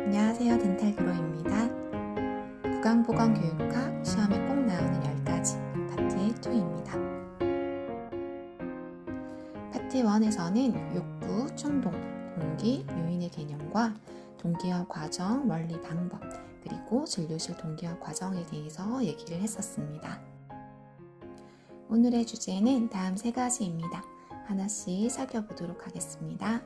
안녕하세요. 덴탈그로입니다. 구강보건교육학 시험에 꼭 나오는 10가지 파트 2입니다. 파트 1에서는 욕구, 충동, 동기, 요인의 개념과 동기화 과정, 원리 방법, 그리고 진료실 동기화 과정에 대해서 얘기를 했었습니다. 오늘의 주제는 다음 3가지입니다. 하나씩 살펴보도록 하겠습니다.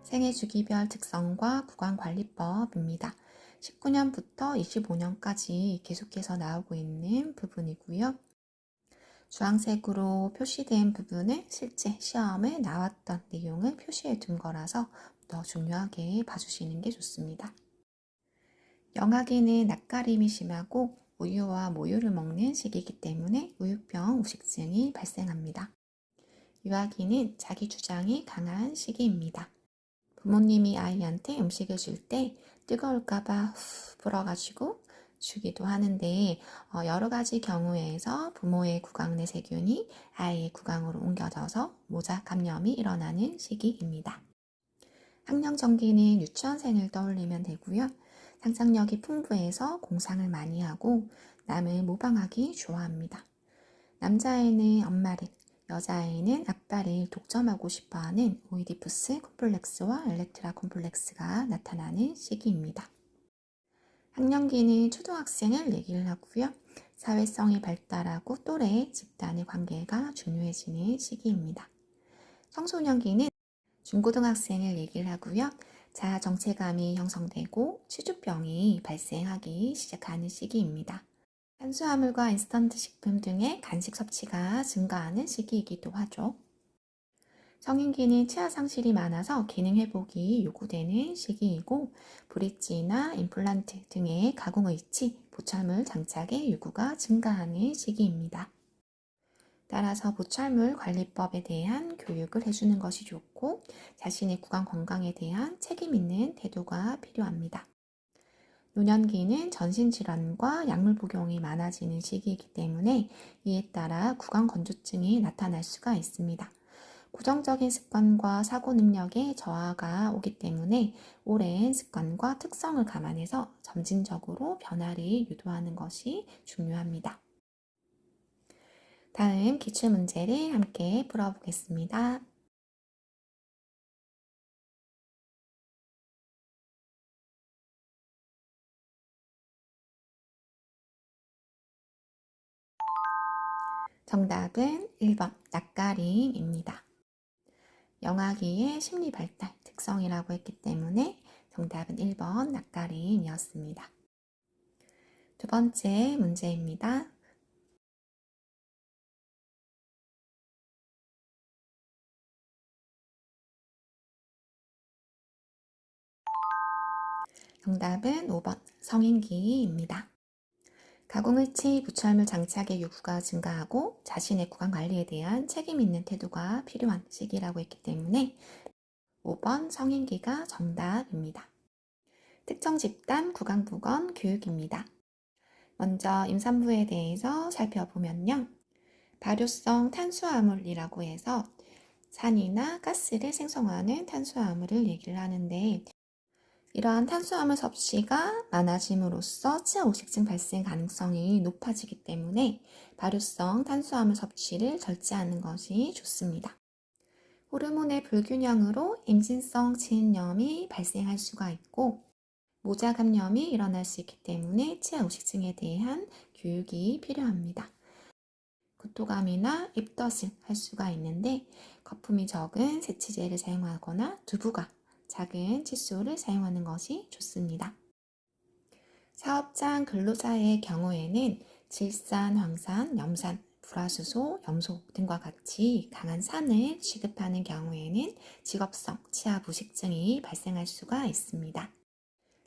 생애 주기별 특성과 구강관리법입니다. 19년부터 25년까지 계속해서 나오고 있는 부분이고요. 주황색으로 표시된 부분은 실제 시험에 나왔던 내용을 표시해 둔 거라서 더 중요하게 봐주시는 게 좋습니다. 영아기는 낯가림이 심하고 우유와 모유를 먹는 시기이기 때문에 우유병 우식증이 발생합니다. 유아기는 자기 주장이 강한 시기입니다. 부모님이 아이한테 음식을 줄 때 뜨거울까봐 후 불어가지고 주기도 하는데 여러 가지 경우에서 부모의 구강 내 세균이 아이의 구강으로 옮겨져서 모자 감염이 일어나는 시기입니다. 학령정기는 유치원생을 떠올리면 되고요. 상상력이 풍부해서 공상을 많이 하고 남을 모방하기 좋아합니다. 남자아이는 엄마를, 여자아이는 아빠를 독점하고 싶어하는 오이디푸스 콤플렉스와 엘렉트라 콤플렉스가 나타나는 시기입니다. 학령기는 초등학생을 얘기를 하고요. 사회성이 발달하고 또래, 집단의 관계가 중요해지는 시기입니다. 청소년기는 중고등학생을 얘기를 하고요. 자아 정체감이 형성되고 치주병이 발생하기 시작하는 시기입니다. 탄수화물과 인스턴트 식품 등의 간식 섭취가 증가하는 시기이기도 하죠. 성인기는 치아 상실이 많아서 기능 회복이 요구되는 시기이고 브릿지나 임플란트 등의 가공의치, 보철물 장착의 요구가 증가하는 시기입니다. 따라서 보철물 관리법에 대한 교육을 해주는 것이 좋고 자신의 구강 건강에 대한 책임 있는 태도가 필요합니다. 노년기는 전신질환과 약물 복용이 많아지는 시기이기 때문에 이에 따라 구강건조증이 나타날 수가 있습니다. 고정적인 습관과 사고 능력에 저하가 오기 때문에 오랜 습관과 특성을 감안해서 점진적으로 변화를 유도하는 것이 중요합니다. 다음 기출문제를 함께 풀어보겠습니다. 정답은 1번 낯가림입니다. 영아기의 심리 발달 특성이라고 했기 때문에 정답은 1번 낯가림이었습니다. 두 번째 문제입니다. 정답은 5번 성인기입니다. 가공의치 부철물 장착의 요구가 증가하고 자신의 구강 관리에 대한 책임 있는 태도가 필요한 시기라고 했기 때문에 5번 성인기가 정답입니다. 특정 집단 구강보건 교육입니다. 먼저 임산부에 대해서 살펴보면요. 발효성 탄수화물이라고 해서 산이나 가스를 생성하는 탄수화물을 얘기를 하는데 이러한 탄수화물 섭취가 많아짐으로써 치아 오식증 발생 가능성이 높아지기 때문에 발효성 탄수화물 섭취를 절제하는 것이 좋습니다. 호르몬의 불균형으로 임신성 치은염이 발생할 수가 있고 모자 감염이 일어날 수 있기 때문에 치아 오식증에 대한 교육이 필요합니다. 구토감이나 입덧을 할 수가 있는데 거품이 적은 세치제를 사용하거나 두부가 작은 칫솔을 사용하는 것이 좋습니다. 사업장 근로자의 경우에는 질산, 황산, 염산, 불화수소, 염소 등과 같이 강한 산을 취급하는 경우에는 직업성 치아 부식증이 발생할 수가 있습니다.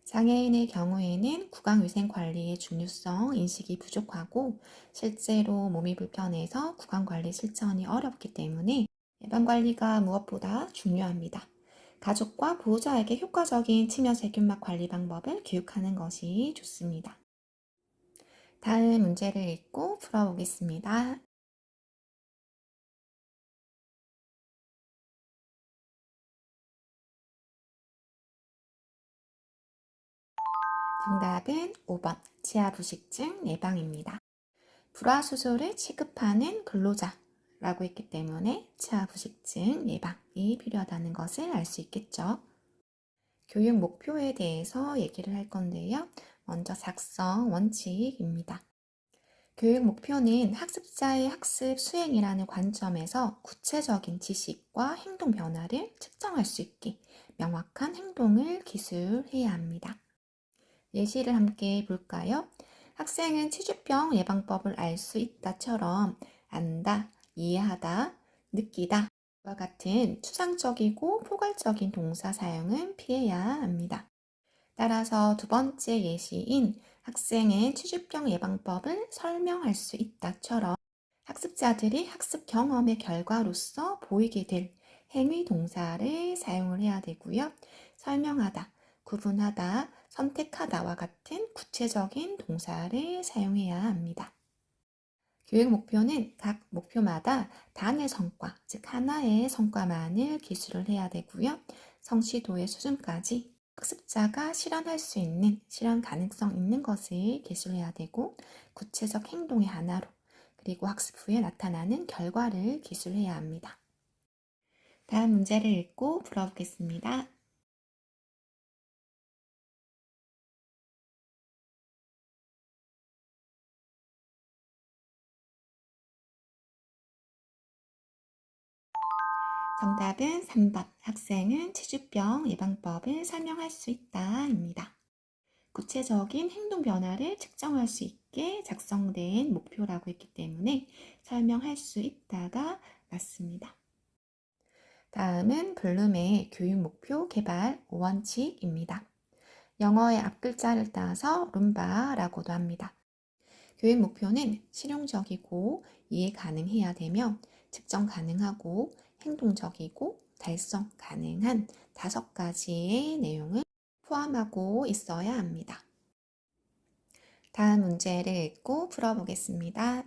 장애인의 경우에는 구강위생관리의 중요성 인식이 부족하고 실제로 몸이 불편해서 구강관리 실천이 어렵기 때문에 예방관리가 무엇보다 중요합니다. 가족과 보호자에게 효과적인 치명세균막 관리 방법을 교육하는 것이 좋습니다. 다음 문제를 읽고 풀어보겠습니다. 정답은 5번 치아부식증 예방입니다. 불화수소를 취급하는 근로자라고 했기 때문에 치아부식증 예방이 필요하다는 것을 알 수 있겠죠. 교육 목표에 대해서 얘기를 할 건데요. 먼저 작성 원칙입니다. 교육 목표는 학습자의 학습 수행이라는 관점에서 구체적인 지식과 행동 변화를 측정할 수 있게 명확한 행동을 기술해야 합니다. 예시를 함께 볼까요? 학생은 치주병 예방법을 알 수 있다처럼 안다, 이해하다, 느끼다 와 같은 추상적이고 포괄적인 동사 사용은 피해야 합니다. 따라서 두 번째 예시인 학생은 치주병 예방법을 설명할 수 있다처럼 학습자들이 학습 경험의 결과로서 보이게 될 행위 동사를 사용을 해야 되고요. 설명하다, 구분하다, 선택하다와 같은 구체적인 동사를 사용해야 합니다. 교육 목표는 각 목표마다 단의 성과, 즉 하나의 성과만을 기술을 해야 되고요. 성취도의 수준까지 학습자가 실현할 수 있는, 실현 가능성 있는 것을 기술해야 되고 구체적 행동의 하나로 그리고 학습 후에 나타나는 결과를 기술해야 합니다. 다음 문제를 읽고 풀어보겠습니다. 정답은 3번 학생은 치주병 예방법을 설명할 수 있다 입니다. 구체적인 행동 변화를 측정할 수 있게 작성된 목표라고 했기 때문에 설명할 수 있다가 맞습니다. 다음은 블룸의 교육 목표 개발 5원칙입니다. 영어의 앞글자를 따서 룸바라고도 합니다. 교육 목표는 실용적이고 이해 가능해야 되며 측정 가능하고 행동적이고 달성 가능한 5가지의 내용을 포함하고 있어야 합니다. 다음 문제를 읽고 풀어보겠습니다.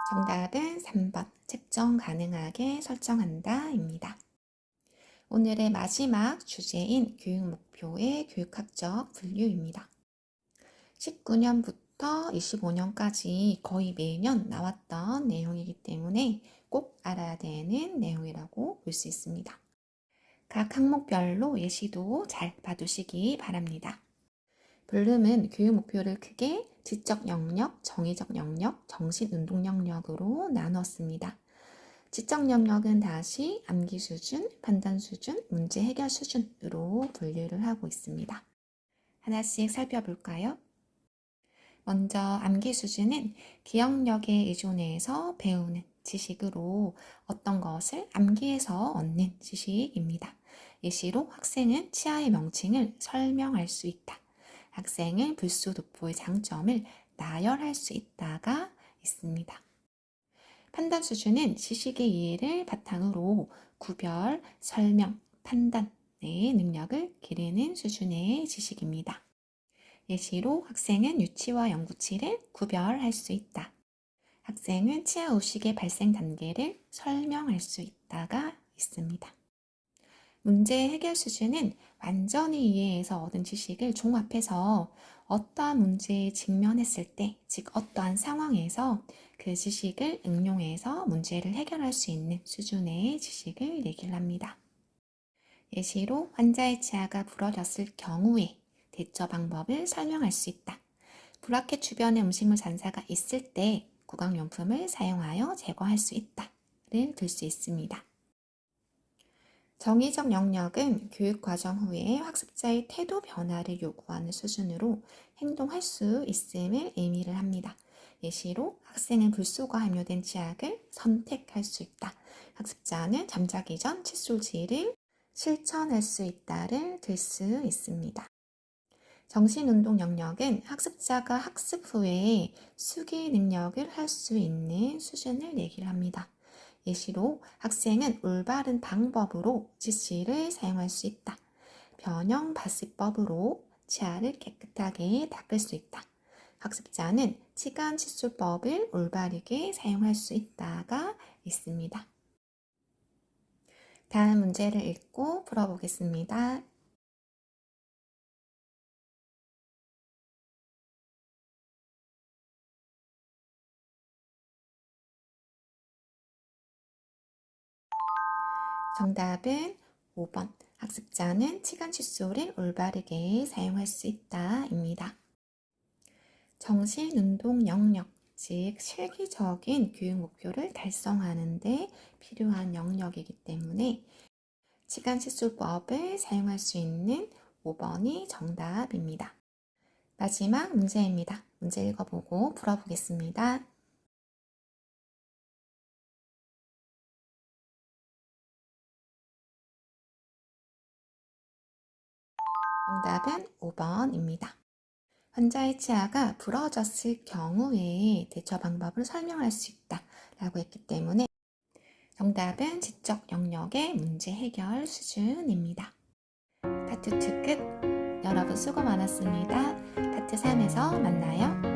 정답은 3번 측정 가능하게 설정한다 입니다. 오늘의 마지막 주제인 교육 목표의 교육학적 분류입니다. 19년부터 25년까지 거의 매년 나왔던 내용이기 때문에 꼭 알아야 되는 내용이라고 볼 수 있습니다. 각 항목별로 예시도 잘 봐두시기 바랍니다. 블룸은 교육 목표를 크게 지적 영역, 정의적 영역, 정신 운동 영역으로 나눴습니다. 지적 영역은 다시 암기 수준, 판단 수준, 문제 해결 수준으로 분류를 하고 있습니다. 하나씩 살펴볼까요? 먼저 암기 수준은 기억력에 의존해서 배우는 지식으로 어떤 것을 암기해서 얻는 지식입니다. 예시로 학생은 치아의 명칭을 설명할 수 있다. 학생은 불소도포의 장점을 나열할 수 있다가 있습니다. 판단 수준은 지식의 이해를 바탕으로 구별, 설명, 판단의 능력을 기르는 수준의 지식입니다. 예시로 학생은 유치와 영구치를 구별할 수 있다. 학생은 치아 우식의 발생 단계를 설명할 수 있다가 있습니다. 문제 해결 수준은 완전히 이해해서 얻은 지식을 종합해서 어떠한 문제에 직면했을 때, 즉 어떠한 상황에서 그 지식을 응용해서 문제를 해결할 수 있는 수준의 지식을 얘기를 합니다. 예시로 환자의 치아가 부러졌을 경우에 대처 방법을 설명할 수 있다. 브라켓 주변에 음식물 잔사가 있을 때 구강용품을 사용하여 제거할 수 있다를 들 수 있습니다. 정의적 영역은 교육 과정 후에 학습자의 태도 변화를 요구하는 수준으로 행동할 수 있음을 의미를 합니다. 예시로 학생은 불소가 함유된 치약을 선택할 수 있다. 학습자는 잠자기 전 칫솔질을 실천할 수 있다를 들 수 있습니다. 정신운동 영역은 학습자가 학습 후에 수기 능력을 할 수 있는 수준을 얘기를 합니다. 예시로 학생은 올바른 방법으로 지시를 사용할 수 있다. 변형 바스법으로 치아를 깨끗하게 닦을 수 있다. 학습자는 치간 칫솔법을 올바르게 사용할 수 있다가 있습니다. 다음 문제를 읽고 풀어보겠습니다. 정답은 5번. 학습자는 치간 칫솔을 올바르게 사용할 수 있다입니다. 정신운동 영역, 즉 실기적인 교육 목표를 달성하는 데 필요한 영역이기 때문에 치간 칫솔법을 사용할 수 있는 5번이 정답입니다. 마지막 문제입니다. 문제 읽어보고 풀어보겠습니다. 정답은 5번입니다. 환자의 치아가 부러졌을 경우에 대처 방법을 설명할 수 있다 라고 했기 때문에 정답은 지적 영역의 문제 해결 수준입니다. 파트 2 끝. 여러분 수고 많았습니다. 파트 3에서 만나요.